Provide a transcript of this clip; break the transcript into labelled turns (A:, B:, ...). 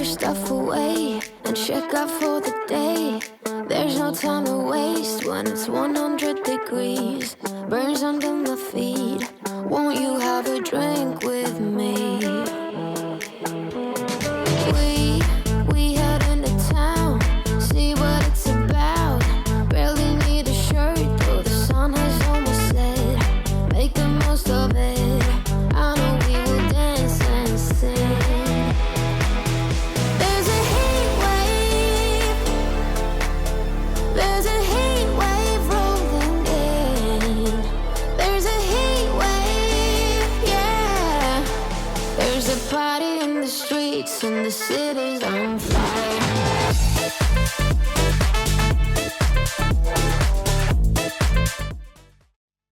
A: your stuff away and check out for the day. There's no time to waste when it's 100 degrees. Burns under my feet. Won't you have a drink with me? We head into town, see what it's about. Barely need a shirt, though the sun has almost set. Make the most of it. I know we will dance and sing. There's a heat wave. There's a heat wave rolling in. There's a heat wave, yeah. There's a party in the streets and the city's on fire.